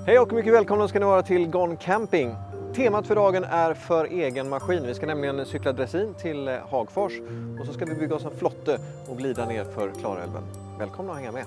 Hej och mycket välkomna ska ni vara till Gone Camping. Temat för dagen är för egen maskin. Vi ska nämligen cykla dressin till Hagfors och så ska vi bygga oss en flotte och glida ner för Klarälven. Välkomna att hänga med.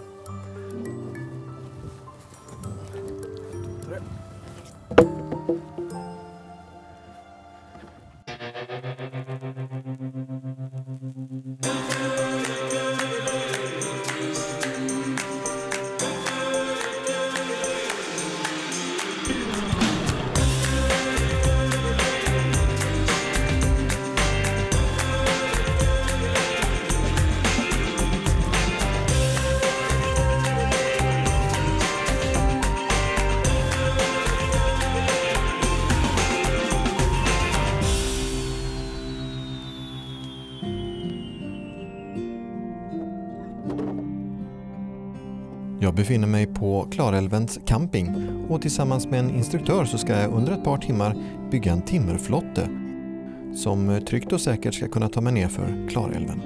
Jag befinner mig på Klarälvens camping och tillsammans med en instruktör så ska jag under ett par timmar bygga en timmerflotte som tryggt och säkert ska kunna ta mig ner för Klarälven.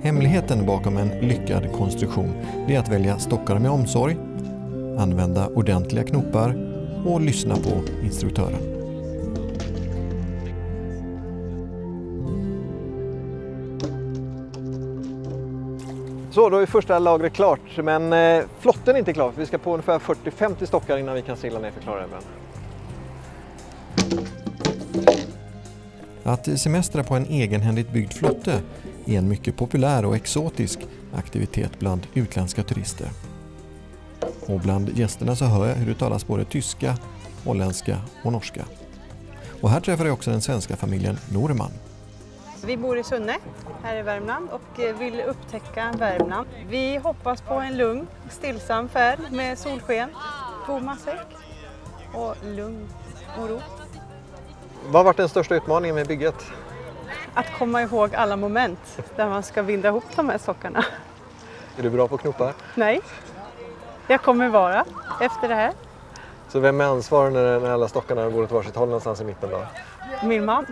Hemligheten bakom en lyckad konstruktion är att välja stockar med omsorg, använda ordentliga knopar och lyssna på instruktören. Så, då är första lagret klart, men flotten är inte klar. Vi ska på ungefär 40-50 stockar innan vi kan segla ner för Klarälven. Att semestra på en egenhändigt byggd flotte är en mycket populär och exotisk aktivitet bland utländska turister. Och bland gästerna så hör jag hur det talas både tyska, holländska och norska. Och här träffar jag också den svenska familjen Norman. Vi bor i Sunne här i Värmland och vill upptäcka Värmland. Vi hoppas på en lugn, stillsam färd med solsken, god matsäck och lugn och ro. Vad har varit den största utmaningen med bygget? Att komma ihåg alla moment där man ska binda ihop de här stockarna. Är du bra på knopar? Nej, jag kommer vara efter det här. Så vem är ansvarig när alla stockarna går åt varsitt håll någonstans i mitten då? Min man.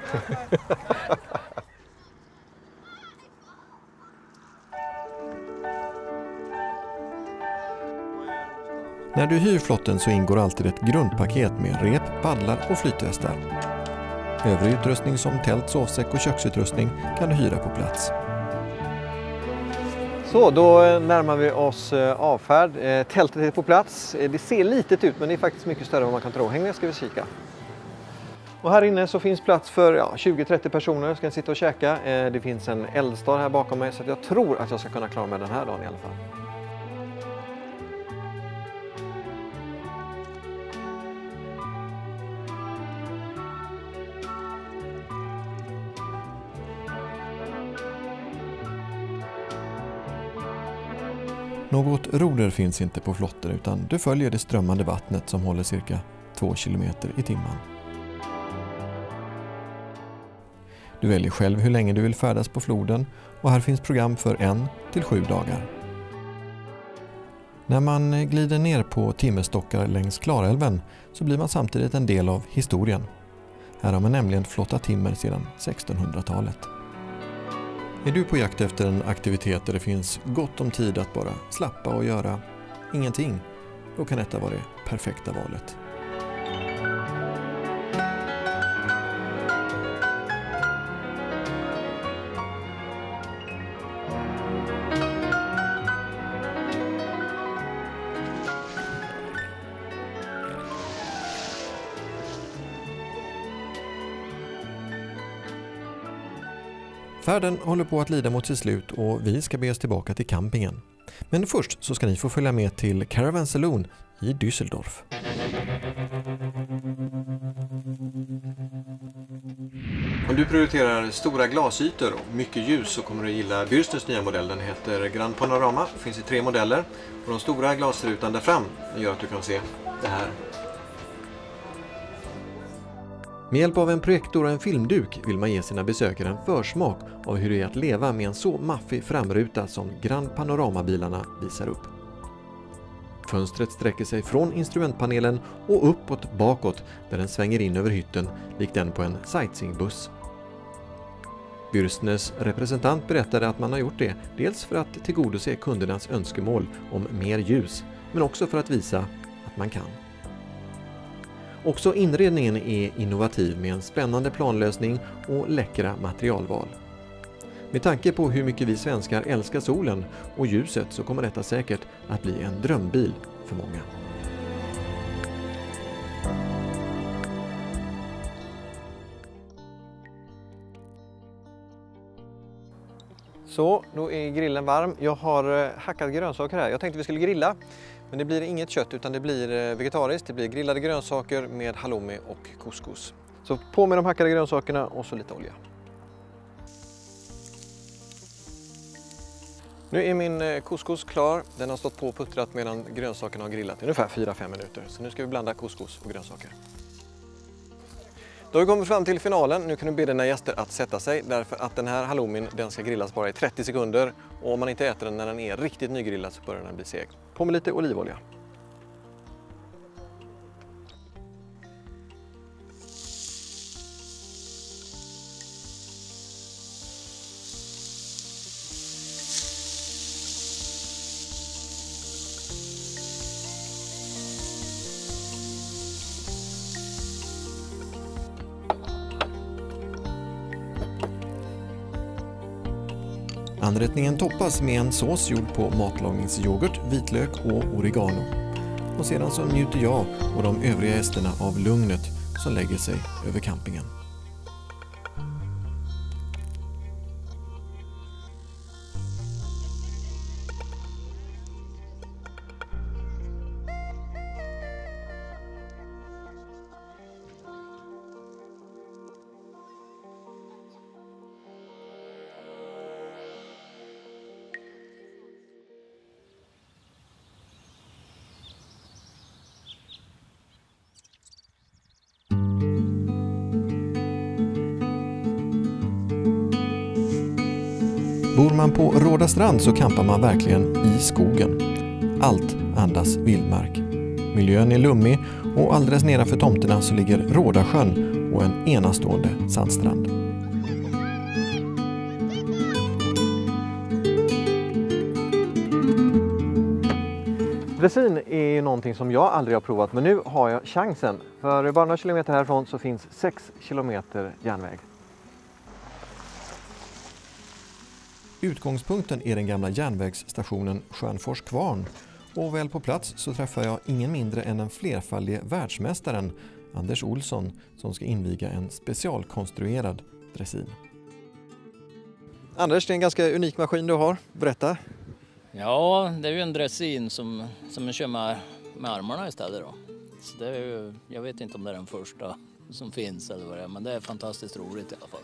När du hyr flotten så ingår alltid ett grundpaket med rep, paddlar och flytvästar. Övrig utrustning som tält, sovsäck och köksutrustning kan du hyra på plats. Så, då närmar vi oss avfärd. Tältet är på plats. Det ser litet ut men det är faktiskt mycket större än vad man kan tro. Häng med ska vi kika. Och här inne så finns plats för 20-30 personer som ska sitta och käka. Det finns en eldstad här bakom mig så jag tror att jag ska kunna klara mig den här dagen i alla fall. Något roder finns inte på flotten utan du följer det strömmande vattnet som håller cirka 2 kilometer i timmen. Du väljer själv hur länge du vill färdas på floden och här finns program för 1 till 7 dagar. När man glider ner på timmerstockar längs Klarälven så blir man samtidigt en del av historien. Här har man nämligen flottat timmer sedan 1600-talet. Är du på jakt efter en aktivitet där det finns gott om tid att bara slappa och göra ingenting, då kan detta vara det perfekta valet. Färden håller på att lida mot sitt slut och vi ska be oss tillbaka till campingen. Men först så ska ni få följa med till Caravan Saloon i Düsseldorf. Om du prioriterar stora glasytor och mycket ljus så kommer du gilla Bürstners nya modell. Den heter Grand Panorama, det finns i 3 modeller. Och de stora glasrutan där fram gör att du kan se det här. Med hjälp av en projektor och en filmduk vill man ge sina besökare en försmak av hur det är att leva med en så maffig framruta som Grand Panorama-bilarna visar upp. Fönstret sträcker sig från instrumentpanelen och uppåt bakåt där den svänger in över hytten likt den på en sightseeingbuss. Bürstners representant berättade att man har gjort det dels för att tillgodose kundernas önskemål om mer ljus, men också för att visa att man kan. Också inredningen är innovativ med en spännande planlösning och läckra materialval. Med tanke på hur mycket vi svenskar älskar solen och ljuset så kommer detta säkert att bli en drömbil för många. Så, då är grillen varm. Jag har hackat grönsaker här. Jag tänkte vi skulle grilla, men det blir inget kött utan det blir vegetariskt. Det blir grillade grönsaker med halloumi och couscous. Så på med de hackade grönsakerna och så lite olja. Nu är min couscous klar. Den har stått på och puttrat medan grönsakerna har grillat i ungefär 4-5 minuter. Så nu ska vi blanda couscous och grönsaker. Då har vi kommit fram till finalen. Nu kan du be dina gäster att sätta sig därför att den här halloumin den ska grillas bara i 30 sekunder. Och om man inte äter den när den är riktigt nygrillad så börjar den bli seg. På med lite olivolja. Anrättningen toppas med en sås gjord på matlagningsyoghurt, vitlök och oregano. Och sedan så njuter jag och de övriga gästerna av lugnet som lägger sig över campingen. Bor man på Råda strand så campar man verkligen i skogen. Allt andas vildmark. Miljön är lummig och alldeles nedanför tomterna så ligger Rådasjön och en enastående sandstrand. Dressin är ju någonting som jag aldrig har provat, men nu har jag chansen. För bara några kilometer härifrån så finns 6 kilometer järnväg. Utgångspunkten är den gamla järnvägsstationen Stjärnfors Kvarn och väl på plats så träffar jag ingen mindre än den flerfaldige världsmästaren Anders Olsson som ska inviga en specialkonstruerad dressin. Anders, det är en ganska unik maskin du har. Berätta. Ja, det är ju en dressin som man kör med armarna istället då. Så det är ju, jag vet inte om det är den första som finns eller vad det är, men det är fantastiskt roligt i alla fall.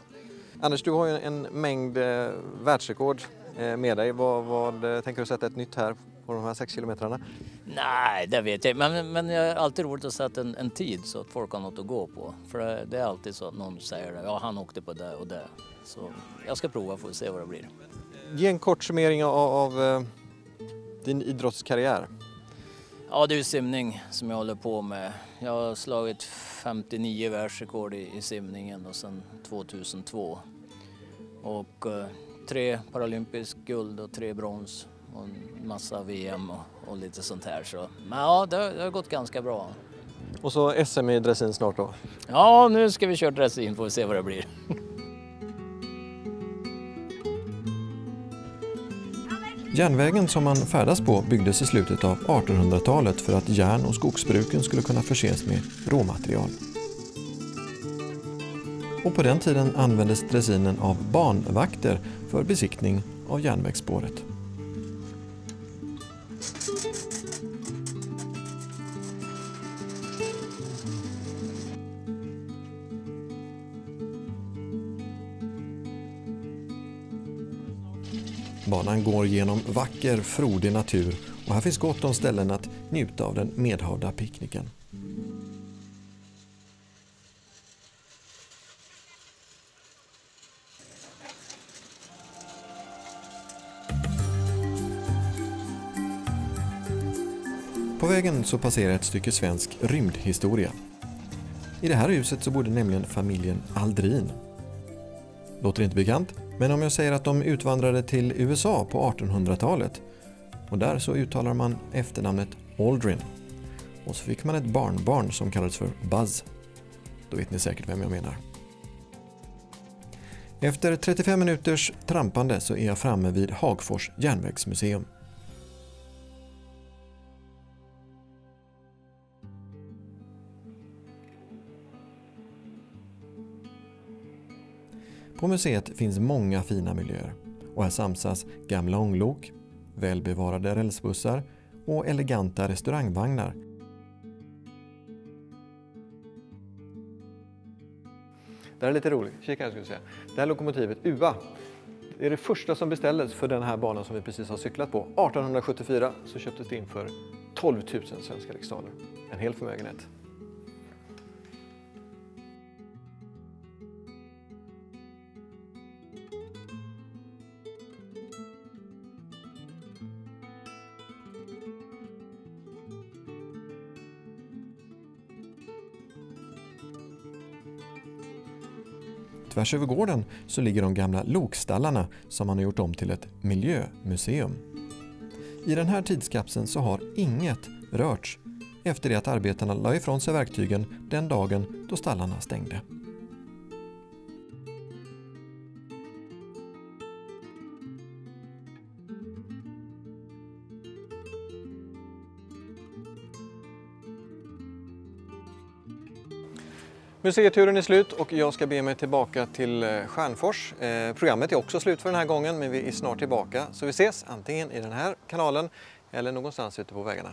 Anders, du har ju en mängd världsrekord med dig. Vad tänker du sätta ett nytt här på de här 6 kilometrarna? Nej, det vet jag. Men det är alltid roligt att sätta en tid så att folk har något att gå på. För det är alltid så att någon säger det. Ja, han åkte på det och det. Så jag ska prova för att se vad det blir. Ge en kort summering av din idrottskarriär. Ja, det är ju simning som jag håller på med. Jag har slagit 59 världsrekord i simningen och sedan 2002. Och 3 paralympisk guld och 3 brons och en massa VM och lite sånt här. Så. Men ja, det har gått ganska bra. Och så SM i dressin snart då? Ja, nu ska vi köra dressin, får vi se vad det blir. Järnvägen som man färdas på byggdes i slutet av 1800-talet för att järn- och skogsbruken skulle kunna förses med råmaterial. Och på den tiden användes dressinen av banvakter för besiktning av järnvägsspåret. Banan går genom vacker, frodig natur och här finns gott om ställen att njuta av den medhavda picknicken. På På vägen så passerar ett stycke svensk rymdhistoria. I det här huset så bodde nämligen familjen Aldrin. Låter inte bekant, men om jag säger att de utvandrade till USA på 1800-talet och där så uttalar man efternamnet Aldrin. Och så fick man ett barnbarn som kallades för Buzz. Då vet ni säkert vem jag menar. Efter 35 minuters trampande så är jag framme vid Hagfors järnvägsmuseum. På museet finns många fina miljöer och här samsas gamla ånglok, välbevarade rälsbussar och eleganta restaurangvagnar. Det här är lite roligt, kika här ska vi säga. Det här lokomotivet UA, det är det första som beställdes för den här banan som vi precis har cyklat på. 1874 så köptes det in för 12 000 svenska riksdaler. En hel förmögenhet. Tvärs över gården så ligger de gamla lokstallarna som man har gjort om till ett miljömuseum. I den här tidskapseln så har inget rörts efter det att arbetarna la ifrån sig verktygen den dagen då stallarna stängde. Museiaturen är slut och jag ska be mig tillbaka till Stjärnfors. Programmet är också slut för den här gången, men vi är snart tillbaka. Så vi ses antingen i den här kanalen eller någonstans ute på vägarna.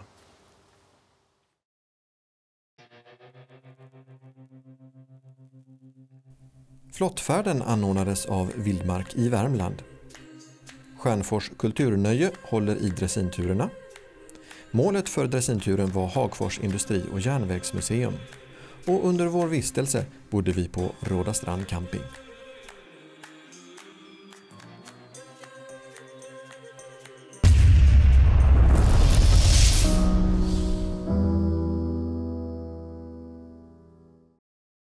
Flottfärden anordnades av Vildmark i Värmland. Stjärnfors kulturnöje håller i dressinturerna. Målet för dressinturen var Hagfors industri- och järnvägsmuseum. Och under vår vistelse bodde vi på Rådastrand camping.